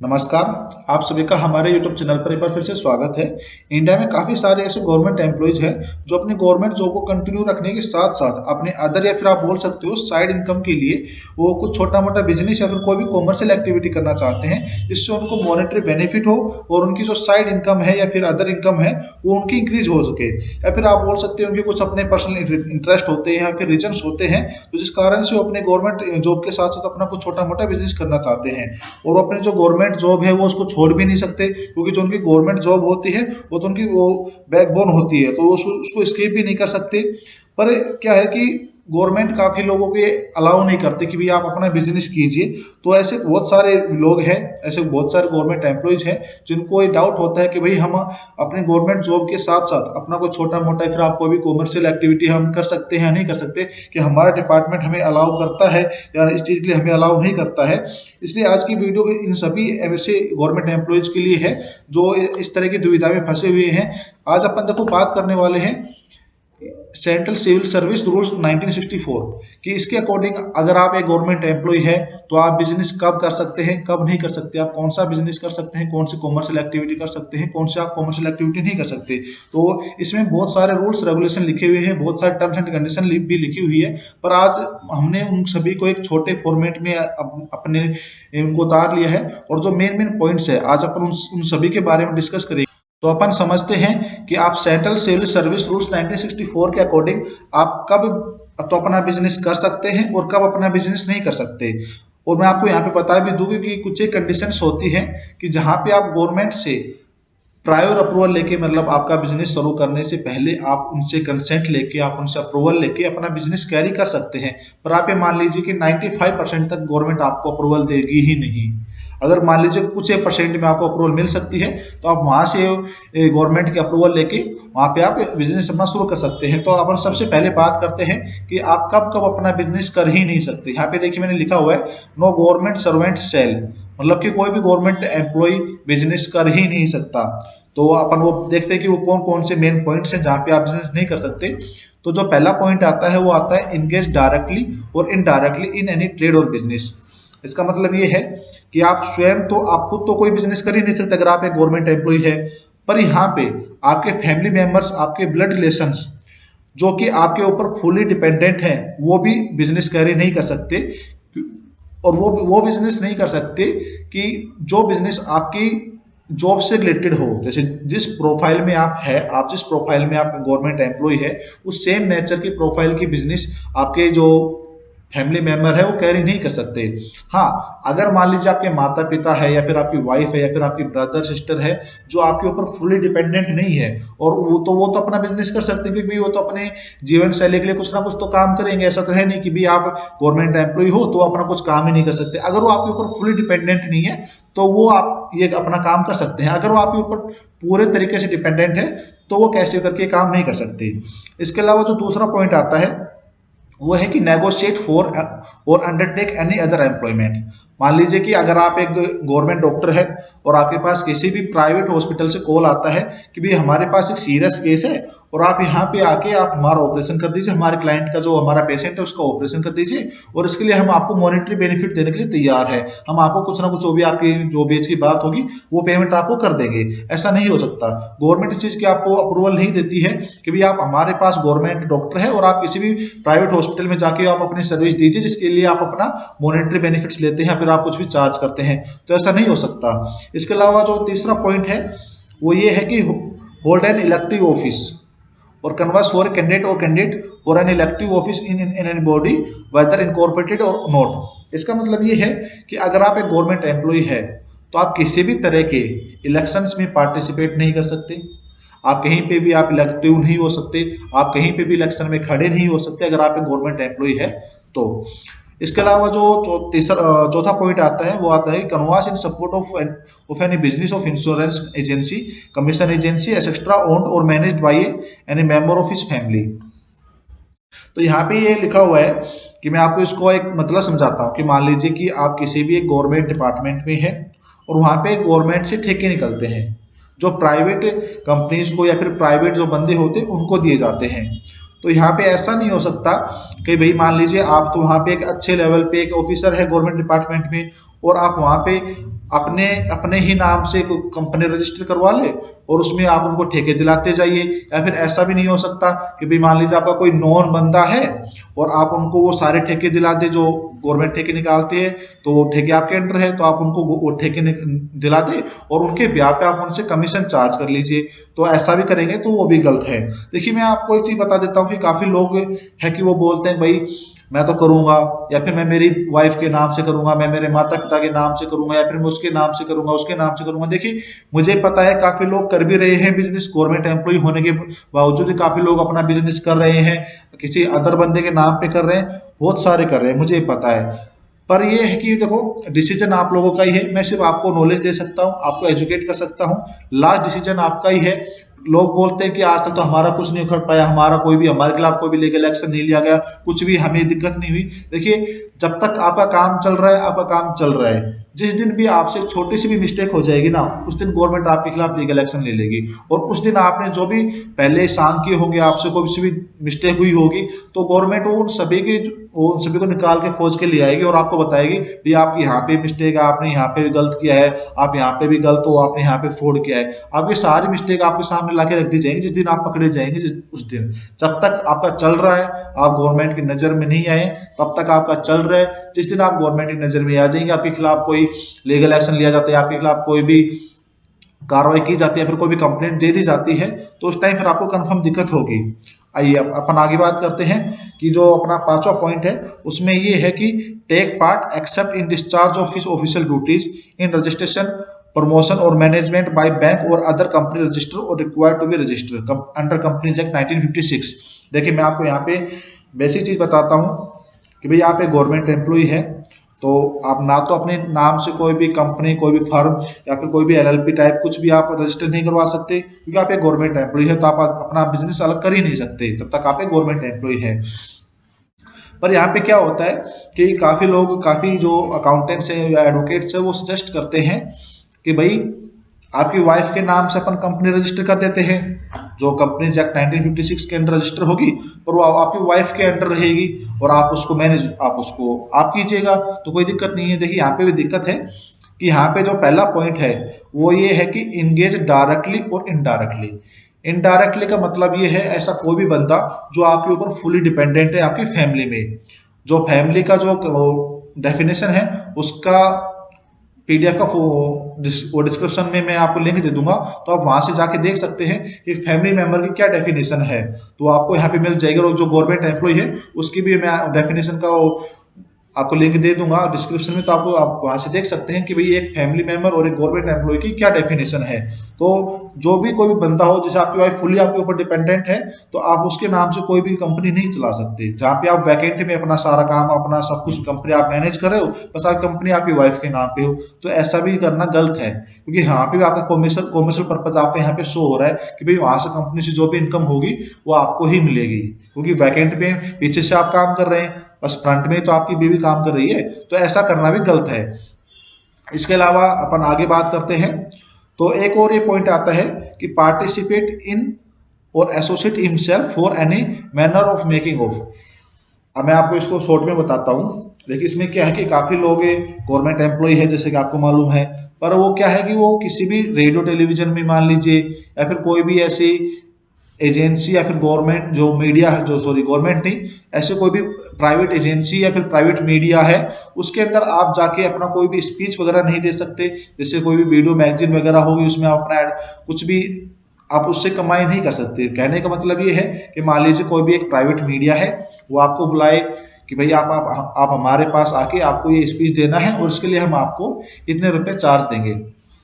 नमस्कार। आप सभी का हमारे YouTube चैनल पर एक बार फिर से स्वागत है। इंडिया में काफ़ी सारे ऐसे गवर्नमेंट एम्प्लॉयज़ हैं जो अपनी गवर्नमेंट जॉब को कंटिन्यू रखने के साथ साथ अपने अदर या फिर आप बोल सकते हो साइड इनकम के लिए वो कुछ छोटा मोटा बिजनेस या फिर कोई भी कॉमर्शियल एक्टिविटी करना चाहते हैं, जिससे उनको मॉनेटरी बेनिफिट हो और उनकी जो साइड इनकम है या फिर अदर इनकम है वो उनकी इंक्रीज हो सके। या फिर आप बोल सकते हो उनके कुछ अपने पर्सनल इंटरेस्ट होते हैं या फिर रीजन्स होते हैं, तो जिस कारण से वो अपने गवर्नमेंट जॉब के साथ साथ अपना कुछ छोटा मोटा बिजनेस करना चाहते हैं। और वो अपने जो गवर्नमेंट जॉब है वो उसको छोड़ भी नहीं सकते, क्योंकि जो उनकी गवर्नमेंट जॉब होती है वो तो उनकी वो बैकबोन होती है, तो वो उसको स्किप भी नहीं कर सकते। पर क्या है कि गवर्नमेंट काफ़ी लोगों के अलाउ नहीं करते कि भाई आप अपना बिजनेस कीजिए। तो ऐसे बहुत सारे लोग हैं, ऐसे बहुत सारे गवर्नमेंट एम्प्लॉयज़ हैं जिनको ये डाउट होता है कि भाई हम अपने गवर्नमेंट जॉब के साथ साथ अपना कोई छोटा मोटा फिर आप कोई भी कॉमर्शियल एक्टिविटी हम कर सकते हैं या नहीं कर सकते, कि हमारा डिपार्टमेंट हमें अलाउ करता है या इस चीज़ के लिए हमें अलाउ नहीं करता है। इसलिए आज की वीडियो इन सभी ऐसे गवर्नमेंट एम्प्लॉयज़ के लिए है जो इस तरह की दुविधा में फंसे हुए हैं। आज अपन देखो बात करने वाले हैं सेंट्रल सिविल सर्विस रूल्स 1964 कि इसके अकॉर्डिंग अगर आप एक गवर्नमेंट एम्प्लॉय है तो आप बिजनेस कब कर सकते हैं, कब नहीं कर सकते, आप कौन सा बिजनेस कर सकते हैं, कौन सी कॉमर्शियल एक्टिविटी कर सकते हैं, कौन सी आप कॉमर्शियल एक्टिविटी नहीं कर सकते। तो इसमें बहुत सारे रूल्स रेगुलेशन लिखे हुए हैं, बहुत सारे टर्म्स एंड कंडीशन भी लिखी हुई है। पर आज हमने उन सभी को एक छोटे फॉर्मेट में अपने उनको उतार लिया है, और जो मेन मेन पॉइंट्स है आज अपन उन सभी के बारे में डिस्कस करेंगे। तो अपन समझते हैं कि आप सेंट्रल सिविल सर्विस रूल्स 1964 के अकॉर्डिंग आप कब तो अपना बिजनेस कर सकते हैं और कब अपना बिजनेस नहीं कर सकते। और मैं आपको यहाँ पे बता भी दूंगी कि कुछ एक कंडीशंस होती हैं कि जहाँ पे आप गवर्नमेंट से प्रायर अप्रूवल लेके, मतलब आपका बिजनेस शुरू करने से पहले आप उनसे कंसेंट लेके, आप उनसे अप्रूवल लेके अपना बिजनेस कैरी कर सकते हैं। पर आप ये मान लीजिए कि 95% तक गवर्नमेंट आपको अप्रूवल देगी ही नहीं। अगर मान लीजिए कुछ एक परसेंट में आपको अप्रूवल मिल सकती है तो आप वहाँ से गवर्नमेंट की अप्रूवल लेके वहाँ पे आप बिजनेस अपना शुरू कर सकते हैं। तो अपन सबसे पहले बात करते हैं कि आप कब कब अपना बिजनेस कर ही नहीं सकते। यहाँ पे देखिए मैंने लिखा हुआ है नो गवर्नमेंट सर्वेंट सेल, मतलब कि कोई भी गवर्नमेंट एम्प्लॉय बिजनेस कर ही नहीं सकता। तो अपन वो देखते हैं कि वो कौन कौन से मेन पॉइंट्स हैं जहाँ पे आप बिजनेस नहीं कर सकते। तो जो पहला पॉइंट आता है वो आता है इंगेज डायरेक्टली और इनडायरेक्टली इन एनी ट्रेड और बिजनेस। इसका मतलब ये है कि आप स्वयं तो आप खुद तो कोई बिजनेस कर ही नहीं सकते अगर आप एक गवर्नमेंट एम्प्लॉय है, पर यहाँ पे आपके फैमिली मेंबर्स, आपके ब्लड रिलेशंस जो कि आपके ऊपर फुली डिपेंडेंट हैं, वो भी बिजनेस कैरी नहीं कर सकते। और वो बिजनेस नहीं कर सकते कि जो बिजनेस आपकी जॉब से रिलेटेड हो। जैसे जिस प्रोफाइल में आप है, आप जिस प्रोफाइल में आप गवर्नमेंट एम्प्लॉय है, उस सेम नेचर की प्रोफाइल की बिजनेस आपके जो फैमिली मेंबर है वो कैरी नहीं कर सकते। हाँ, अगर मान लीजिए आपके माता पिता है या फिर आपकी वाइफ है या फिर आपकी ब्रदर सिस्टर है जो आपके ऊपर फुली डिपेंडेंट नहीं है, और वो तो अपना बिजनेस कर सकते हैं, क्योंकि वो तो अपने जीवन शैली के लिए कुछ ना कुछ तो काम करेंगे। ऐसा तो है नहीं कि भी आप गवर्नमेंट एम्प्लॉय हो तो अपना कुछ काम ही नहीं कर सकते। अगर वो आपके ऊपर फुली डिपेंडेंट नहीं है तो वो आप ये अपना काम कर सकते हैं। अगर वो आपके ऊपर पूरे तरीके से डिपेंडेंट है तो वो कैसे करके काम नहीं कर सकते। इसके अलावा जो दूसरा पॉइंट आता है वो है कि नेगोशिएट फॉर और अंडरटेक एनी अदर एम्प्लॉयमेंट। मान लीजिए कि अगर आप एक गवर्नमेंट डॉक्टर है और आपके पास किसी भी प्राइवेट हॉस्पिटल से कॉल आता है कि भाई हमारे पास एक सीरियस केस है और आप यहाँ पे आके आप हमारा ऑपरेशन कर दीजिए, हमारे क्लाइंट का जो हमारा पेशेंट है उसका ऑपरेशन कर दीजिए, और इसके लिए हम आपको मॉनेटरी बेनिफिट देने के लिए तैयार है। हम आपको कुछ ना कुछ जो भी आपकी जो भी की बात होगी वो पेमेंट आपको कर देंगे। ऐसा नहीं हो सकता। गवर्नमेंट इस चीज़ की आपको अप्रूवल नहीं देती है कि भाई आप हमारे पास गवर्नमेंट डॉक्टर है और आप किसी भी प्राइवेट हॉस्पिटल में जाके आप अपनी सर्विस दीजिए जिसके लिए आप अपना मॉनेटरी बेनिफिट्स लेते हैं, फिर आप कुछ भी चार्ज करते हैं। तो ऐसा नहीं हो सकता। इसके अलावा जो तीसरा पॉइंट है वो ये है कि होल्ड एन इलेक्टिव ऑफिस और कन्वर्स फॉर ए कैंडिडेट और candidate for an elective office in any body whether incorporated और नॉट। इसका मतलब ये है कि अगर आप एक गवर्नमेंट एम्प्लॉय है तो आप किसी भी तरह के इलेक्शंस में पार्टिसिपेट नहीं कर सकते। आप कहीं पे भी आप इलेक्टिव नहीं हो सकते, आप कहीं पे भी इलेक्शन में खड़े नहीं हो सकते अगर आप एक गवर्नमेंट एम्प्लॉय है तो। इसके अलावा जो चौथा पॉइंट आता है वो आता है canvass in support of any business of insurance agency, commission agency etcetera owned और managed by any member of his family. तो यहाँ पे ये लिखा हुआ है कि मैं आपको इसको एक मतलब समझाता हूँ कि मान लीजिए कि आप किसी भी एक गवर्नमेंट डिपार्टमेंट में हैं और वहाँ पे गवर्नमेंट से ठेके निकलते हैं जो प्राइवेट कंपनीज को या फिर प्राइवेट जो बंदे होते हैं उनको दिए जाते हैं। तो यहाँ पे ऐसा नहीं हो सकता कि भाई मान लीजिए आप तो वहाँ पे एक अच्छे लेवल पे एक ऑफिसर है गवर्नमेंट डिपार्टमेंट में और आप वहाँ पे अपने अपने ही नाम से कोई कंपनी रजिस्टर करवा ले और उसमें आप उनको ठेके दिलाते जाइए। या फिर ऐसा भी नहीं हो सकता कि भाई मान लीजिए आपका कोई नॉन बंदा है और आप उनको वो सारे ठेके दिला दे जो गवर्नमेंट ठेके निकालती है, तो वो ठेके आपके अंडर है तो आप उनको वो ठेके दिला दे और उनके ब्याह पे आप उनसे कमीशन चार्ज कर लीजिए। तो ऐसा भी करेंगे तो वो भी गलत है। देखिए मैं आपको एक चीज बता देता हूँ कि काफी लोग है कि वो बोलते हैं भाई मैं तो करूंगा, या फिर मैं मेरी वाइफ के नाम से करूंगा, मैं मेरे माता पिता के नाम से करूंगा, या फिर मैं उसके नाम से करूंगा, उसके नाम से करूंगा। देखिए मुझे पता है काफी लोग कर भी रहे हैं बिजनेस, गवर्नमेंट एम्प्लॉय होने के बावजूद भी काफी लोग अपना बिजनेस कर रहे हैं, किसी अदर बंदे के नाम पे कर रहे हैं, बहुत सारे कर रहे हैं, मुझे पता है। पर ये है कि देखो डिसीजन आप लोगों का ही है, मैं सिर्फ आपको नॉलेज दे सकता हूँ, आपको एजुकेट कर सकता हूँ, लास्ट डिसीजन आपका ही है। लोग बोलते हैं कि आज तक तो हमारा कुछ नहीं उखड़ पाया, हमारा कोई भी हमारे खिलाफ कोई भी लीगल एक्शन नहीं लिया गया, कुछ भी हमें दिक्कत नहीं हुई। देखिए जब तक आपका काम चल रहा है, आपका काम चल रहा है, जिस दिन भी आपसे छोटी सी भी मिस्टेक हो जाएगी ना, उस दिन गवर्नमेंट आपके खिलाफ लीगल एक्शन ले लेगी। और उस दिन आपने जो भी पहले एहसान किए होंगे, आपसे कोई सी भी मिस्टेक हुई होगी, तो गवर्नमेंट उन सभी को निकाल के खोज के ले आएगी और आपको बताएगी भी आपकी यहाँ पे मिस्टेक है, आपने यहाँ पे गलत किया है, आप यहाँ पे भी गलत हो, आपने यहाँ पे फ्रॉड किया है। आपकी सारी मिस्टेक आपके सामने ला के रख दी जाएंगी जिस दिन आप पकड़े जाएंगे, उस दिन। जब तक आपका चल रहा है, आप गवर्नमेंट की नजर में नहीं आए, तब तक आपका चल रहा है। जिस दिन आप गवर्नमेंट की नजर में आ जाएंगे, आपके खिलाफ कोई लीगल एक्शन लिया जाता है, आपके खिलाफ कोई भी कार्रवाई की जाती है, फिर कोई भी कंप्लेंट दे दी जाती है, तो उस टाइम फिर आपको कंफर्म दिक्कत होगी। आइए अब अपन आगे बात करते हैं कि जो अपना पांचवा पॉइंट है उसमें ये है कि take part except in discharge of his official duties in registration, promotion और मैनेजमेंट बाय बैंक और अदर कंपनी रजिस्टर और required to be register under companies act 1956। देखिए मैं आपको यहाँ पे बेसिक चीज बताता हूँ कि भाई आप एक गवर्नमेंट एम्प्लॉय है, तो आप ना तो अपने नाम से कोई भी कंपनी, कोई भी फर्म या फिर कोई भी एलएलपी टाइप कुछ भी आप रजिस्टर नहीं करवा सकते, क्योंकि आप एक गवर्नमेंट एम्प्लॉय है, तो आप अपना बिजनेस अलग कर ही नहीं सकते जब तक आप एक गवर्नमेंट एम्प्लॉय है। पर यहाँ पे क्या होता है कि काफी लोग, काफी जो अकाउंटेंट्स हैं या एडवोकेट्स हैं, वो सजेस्ट करते हैं कि भाई आपकी वाइफ के नाम से अपन कंपनी रजिस्टर कर देते हैं, जो कंपनी एक्ट 1956 के अंडर रजिस्टर होगी, पर वो आपकी वाइफ के अंडर रहेगी और आप उसको मैनेज, आप कीजिएगा, तो कोई दिक्कत नहीं है। देखिए यहाँ पे भी दिक्कत है कि यहाँ पे जो पहला पॉइंट है वो ये है कि इंगेज डायरेक्टली और इनडायरेक्टली। इनडायरेक्टली का मतलब ये है ऐसा कोई भी बंदा जो आपके ऊपर फुली डिपेंडेंट है आपकी फैमिली में। जो फैमिली का जो डेफिनेशन है उसका पीडीएफ का वो डिस्क्रिप्शन में मैं आपको लिंक दे दूंगा, तो आप वहां से जाके देख सकते हैं कि फैमिली मेंबर की क्या डेफिनेशन है, तो आपको यहाँ पे मिल जाएगी। और जो गवर्नमेंट एम्प्लॉय है उसकी भी मैं डेफिनेशन का आपको लिंक दे दूंगा डिस्क्रिप्शन में, तो आपको आप वहां से देख सकते हैं कि भाई एक फैमिली मेंबर और एक गवर्नमेंट एम्प्लॉय की क्या डेफिनेशन है। तो जो भी कोई भी बंदा हो, जैसे आपकी वाइफ फुली आपके ऊपर डिपेंडेंट है, तो आप उसके नाम से कोई भी कंपनी नहीं चला सकते। जहाँ पे आप वैकेंट में अपना सारा काम, अपना सब कुछ कंपनी आप मैनेज कर रहे हो, बस आपकी कंपनी आपकी वाइफ के नाम पे हो, तो ऐसा भी करना गलत है। क्योंकि यहाँ पे भी आपका कॉमर्शियल पर्पज आपका यहाँ पे शो हो रहा है कि भाई वहां से कंपनी से जो भी इनकम होगी वो आपको ही मिलेगी, क्योंकि वैकेंट पे पीछे से आप काम कर रहे हैं, बस फ्रंट में तो आपकी बीवी काम कर रही है, तो ऐसा करना भी गलत है। इसके अलावा अपन आगे बात करते हैं, तो एक और ये पॉइंट आता है कि पार्टिसिपेट इन और associate himself for any manner of making of. अब मैं आपको इसको शॉर्ट में बताता हूँ। देखिए इसमें क्या है कि काफी लोग गवर्नमेंट एम्प्लॉय है जैसे कि आपको मालूम है, पर वो क्या है कि वो किसी भी रेडियो टेलीविजन में मान लीजिए, या फिर कोई भी ऐसी एजेंसी या फिर गवर्नमेंट जो मीडिया, जो सॉरी गवर्नमेंट नहीं, ऐसे कोई भी प्राइवेट एजेंसी या फिर प्राइवेट मीडिया है, उसके अंदर आप जाके अपना कोई भी स्पीच वगैरह नहीं दे सकते। जैसे कोई भी वीडियो मैगजीन वगैरह होगी उसमें आप अपना कुछ भी आप उससे कमाई नहीं कर सकते। कहने का मतलब ये है कि मान लीजिए कोई भी एक प्राइवेट मीडिया है, वो आपको बुलाए कि भाई आप हमारे पास आके आपको ये स्पीच देना है और इसके लिए हम आपको इतने रुपए चार्ज देंगे,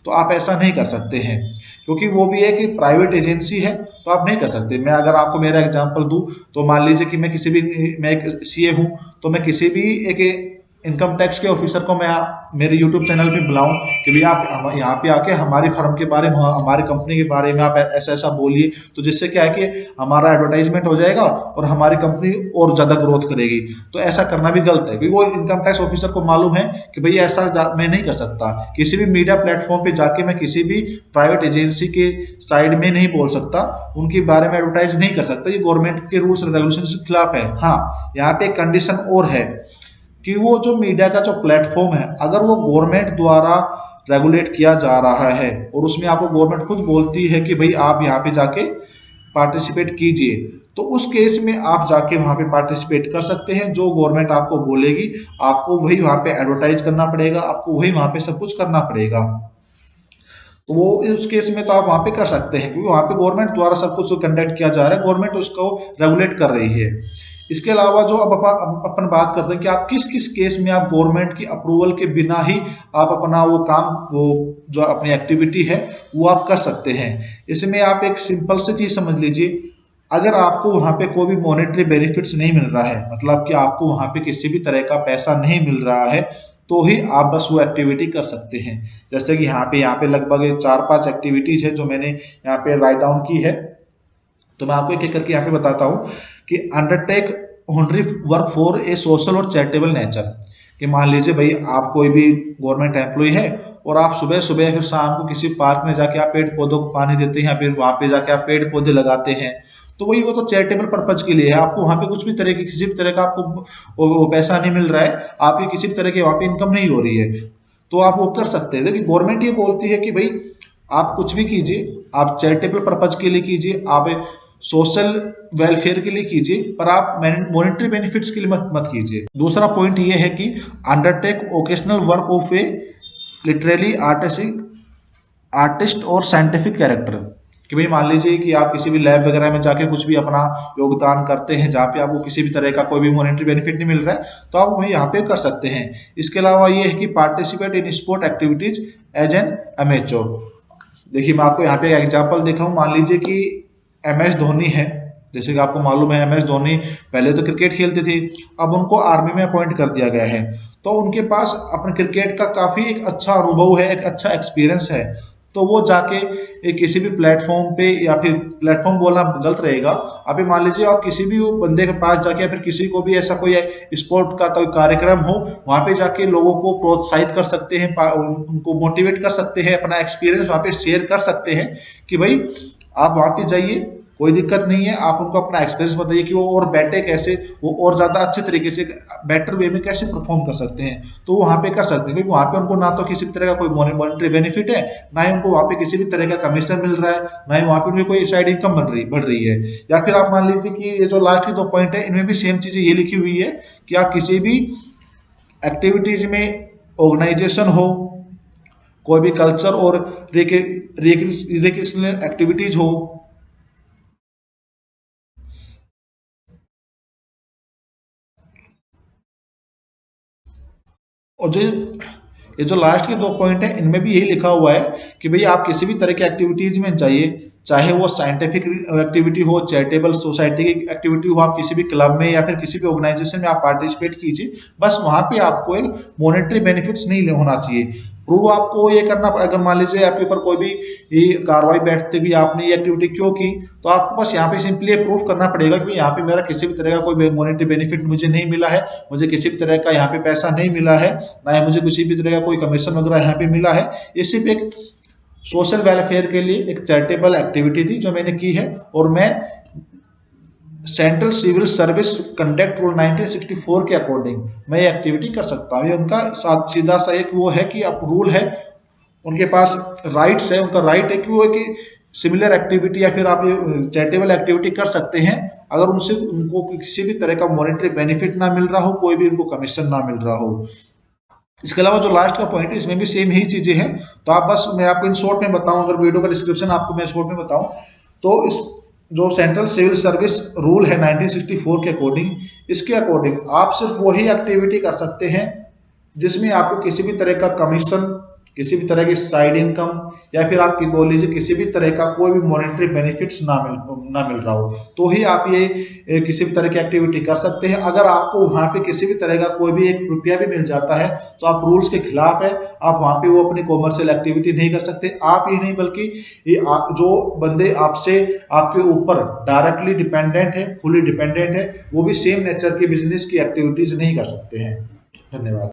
तो आप ऐसा नहीं कर सकते हैं, क्योंकि वो भी एक प्राइवेट एजेंसी है, तो आप नहीं कर सकते। मैं अगर आपको मेरा एग्जांपल दूं, तो मान लीजिए कि मैं एक सीए हूं, तो मैं किसी भी एक इनकम टैक्स के ऑफिसर को मैं मेरे यूट्यूब चैनल पे बुलाऊं कि भैया आप यहाँ पे आके हमारी फर्म के बारे में, हमारी कंपनी के बारे में आप ऐसा ऐसा बोलिए, तो जिससे क्या है कि हमारा एडवर्टाइजमेंट हो जाएगा और हमारी कंपनी और ज्यादा ग्रोथ करेगी। तो ऐसा करना भी गलत है, क्योंकि वो इनकम टैक्स ऑफिसर को मालूम है कि भैया ऐसा मैं नहीं कर सकता। किसी भी मीडिया प्लेटफॉर्म पे जाके मैं किसी भी प्राइवेट एजेंसी के साइड में नहीं बोल सकता, उनके बारे में एडवर्टाइज नहीं कर सकता, ये गवर्नमेंट के रूल्स एंड रेगुलेशन के खिलाफ है। हाँ, यहाँ पे एक कंडीशन और है कि वो जो मीडिया का जो प्लेटफॉर्म है, अगर वो गवर्नमेंट द्वारा रेगुलेट किया जा रहा है और उसमें आपको गवर्नमेंट खुद बोलती है कि भाई आप यहाँ पे जाके पार्टिसिपेट कीजिए, तो उस केस में आप जाके वहाँ पे पार्टिसिपेट कर सकते हैं। जो गवर्नमेंट आपको बोलेगी आपको वही वहाँ पे एडवर्टाइज करना पड़ेगा, आपको वही वहाँ पे सब कुछ करना पड़ेगा। तो वो उस केस में तो आप वहाँ पे कर सकते हैं, क्योंकि वहाँ पे गवर्नमेंट द्वारा सब कुछ कंडक्ट किया जा रहा है, गवर्नमेंट उसको रेगुलेट कर रही है। इसके अलावा जो अब अपन बात करते हैं कि आप किस किस केस में आप गवर्नमेंट की अप्रूवल के बिना ही आप अपना वो काम, वो जो अपनी एक्टिविटी है वो आप कर सकते हैं। इसमें आप एक सिंपल सी चीज समझ लीजिए, अगर आपको वहाँ पे कोई भी मॉनेटरी बेनिफिट्स नहीं मिल रहा है, मतलब कि आपको वहाँ पे किसी भी तरह का पैसा नहीं मिल रहा है, तो ही आप बस वो एक्टिविटी कर सकते हैं। जैसे कि यहाँ पे लगभग 4-5 एक्टिविटीज है जो मैंने यहाँ पे राइट डाउन की है, तो मैं आपको एक एक करके यहाँ पे बताता हूँ कि undertake honorary work for a social और चैरिटेबल नेचर। कि मान लीजिए भाई आप कोई भी गवर्नमेंट एम्प्लॉय है और आप सुबह सुबह फिर शाम को किसी पार्क में जाके आप पेड़ पौधों को पानी देते हैं, या फिर वहाँ पे जाके आप पेड़ पौधे लगाते हैं, तो वही वो तो चैरिटेबल पर्पज के लिए है। आपको वहाँ पे कुछ भी तरह की किसी भी तरह का आपको वो पैसा नहीं मिल रहा है, आपकी किसी भी तरह की वहाँ पे इनकम नहीं हो रही है, तो आप वो कर सकते हैं। देखिए गवर्नमेंट ये बोलती है कि भाई आप कुछ भी कीजिए, आप चैरिटेबल पर्पज के लिए कीजिए, आप सोशल वेलफेयर के लिए कीजिए, पर आप मॉनेटरी बेनिफिट्स के लिए मत कीजिए। दूसरा पॉइंट ये है कि undertake occasional work of A literally artist और साइंटिफिक कैरेक्टर। कि भाई मान लीजिए कि आप किसी भी लैब वगैरह में जाके कुछ भी अपना योगदान करते हैं जहाँ पे आपको किसी भी तरह का कोई भी मॉनेटरी बेनिफिट नहीं मिल रहा है, तो आप वही यहाँ पे कर सकते हैं। इसके अलावा ये है कि participate in sport activities as an amateur. देखिए मैं आपको यहाँ पे एक एग्जाम्पल देखा हूँ, मान लीजिए कि MS धोनी है, जैसे कि आपको मालूम है MS धोनी पहले तो क्रिकेट खेलते थे, अब उनको आर्मी में अपॉइंट कर दिया गया है, तो उनके पास अपने क्रिकेट का काफ़ी एक अच्छा अनुभव है, एक अच्छा एक्सपीरियंस है। तो वो जाके किसी भी प्लेटफॉर्म पे, या फिर प्लेटफॉर्म बोलना गलत रहेगा, अभी मान लीजिए आप किसी भी बंदे के पास जाके या फिर किसी को भी ऐसा कोई स्पोर्ट का कोई कार्यक्रम हो, वहाँ पे जाके लोगों को प्रोत्साहित कर सकते हैं, उनको मोटिवेट कर सकते हैं, अपना एक्सपीरियंस वहाँ पे शेयर कर सकते हैं कि भाई आप वहाँ पे जाइए, कोई दिक्कत नहीं है, आप उनको अपना एक्सपीरियंस बताइए कि वो और बेटर कैसे, वो और ज़्यादा अच्छे तरीके से बेटर वे में कैसे परफॉर्म कर सकते हैं, तो वहाँ पे कर सकते हैं। क्योंकि वहाँ पे उनको ना तो किसी भी तरह का कोई मॉनेटरी बेनिफिट है, ना ही उनको वहाँ पे किसी भी तरह का कमीशन मिल रहा है, ना ही वहाँ पे उनकी कोई साइड इनकम बढ़ रही है। या फिर आप मान लीजिए कि ये जो लास्ट के 2 पॉइंट है, इनमें भी सेम चीज़ें ये लिखी हुई है कि आप किसी भी एक्टिविटीज में, ऑर्गेनाइजेशन हो, कोई भी कल्चर और रिक्रिएशनल एक्टिविटीज हो, और जो ये जो लास्ट के 2 पॉइंट है, इनमें भी यही लिखा हुआ है कि भाई आप किसी भी तरह की एक्टिविटीज में जाइए, चाहे वो साइंटिफिक एक्टिविटी हो, चैरिटेबल सोसाइटी की एक्टिविटी हो, आप किसी भी क्लब में या फिर किसी भी ऑर्गेनाइजेशन में आप पार्टिसिपेट कीजिए, बस वहाँ पे आपको एक मॉनेटरी बेनिफिट्स नहीं होना चाहिए। प्रूव आपको ये करना पड़ेगा। अगर मान लीजिए आपके ऊपर कोई भी ये कार्रवाई बैठते भी आपने ये एक्टिविटी क्यों की, तो आपको बस यहाँ पे सिंपली प्रूफ करना पड़ेगा कि यहाँ पे मेरा किसी भी तरह का कोई मॉनेटरी बेनिफिट मुझे नहीं मिला है, मुझे किसी भी तरह का यहाँ पे पैसा नहीं मिला है, ना ही मुझे किसी भी तरह का कोई कमीशन वगैरह यहाँ पे मिला है। ये सिर्फ एक सोशल वेलफेयर के लिए एक चैरिटेबल एक्टिविटी थी जो मैंने की है, और मैं central civil service conduct rule 1964 के अकॉर्डिंग मैं ये एक्टिविटी कर सकता हूँ। ये उनका सीधा सा एक वो है कि अब रूल है, उनके पास राइट्स है, उनका राइट है कि वो कि सिमिलर एक्टिविटी या फिर आप ये चैरिटेबल एक्टिविटी कर सकते हैं, अगर उनसे उनको किसी भी तरह का मॉनेटरी बेनिफिट ना मिल रहा हो, कोई भी उनको कमीशन ना मिल रहा हो। इसके अलावा जो लास्ट का पॉइंट है, इसमें भी सेम ही चीजें हैं। तो आप बस मैं आपको इन शॉर्ट में बताऊं, अगर वीडियो का डिस्क्रिप्शन आपको मैं शॉर्ट में बताऊं, तो इस जो सेंट्रल सिविल सर्विस रूल है 1964 के अकॉर्डिंग, इसके अकॉर्डिंग आप सिर्फ वही एक्टिविटी कर सकते हैं जिसमें आपको किसी भी तरह का कमीशन, किसी भी तरह की साइड इनकम, या फिर आप बोल लीजिए किसी भी तरह का कोई भी मॉनेटरी बेनिफिट्स ना मिल रहा हो, तो ही आप ये किसी भी तरह की एक्टिविटी कर सकते हैं। अगर आपको वहाँ पे किसी भी तरह का कोई भी 1 रुपया भी मिल जाता है, तो आप रूल्स के खिलाफ है, आप वहाँ पे वो अपनी कॉमर्शियल एक्टिविटी नहीं कर सकते। आप ही नहीं बल्कि जो बंदे आपसे आपके ऊपर डायरेक्टली डिपेंडेंट है, फुली डिपेंडेंट है, वो भी सेम नेचर के बिजनेस की एक्टिविटीज नहीं कर सकते हैं। धन्यवाद।